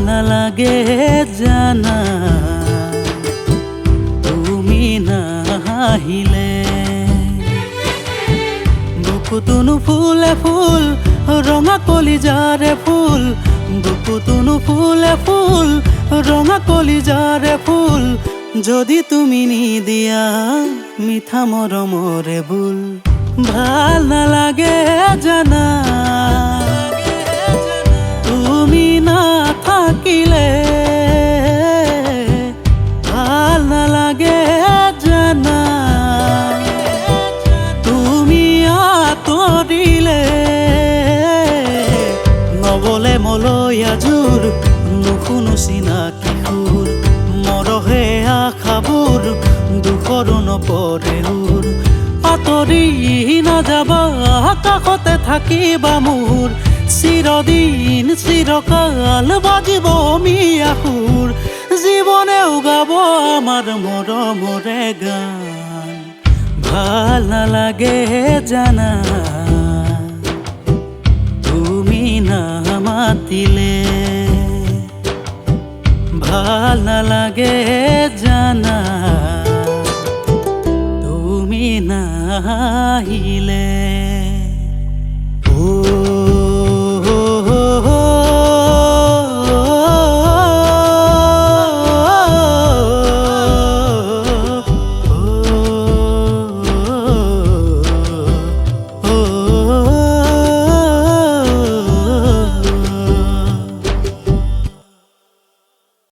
নালাগে জানা তুমি নাহিলে বুকুতোনো ফুলে ফুল ৰঙা কলিজাৰে ফুল বুকুতোনো ফুলে ফুল ৰঙা কলিজাৰে ফুল যদি তুমি নিদিয়া মিঠা মৰমৰে বুল ভাল নালাগে জানা তুমি নাথাকিলে ভাল নালাগে জানা তুমি আঁতৰিলে নবলে মলয়া জোৰ নুশুনো চিনাকি সুৰ মৰহে আশাবোৰ দুখৰো নপৰে সুৰ আঁতৰি নাযাবা কাষতে থাকিবা মোৰ চিৰদিন চিৰকাল বাজিব মিয়া সুৰ জীৱনেও গাব আমাৰ মৰমৰে গান ভাল নালাগে জানা তুমি নামাতিলে ভাল নালাগে জানা তুমি নাহিলে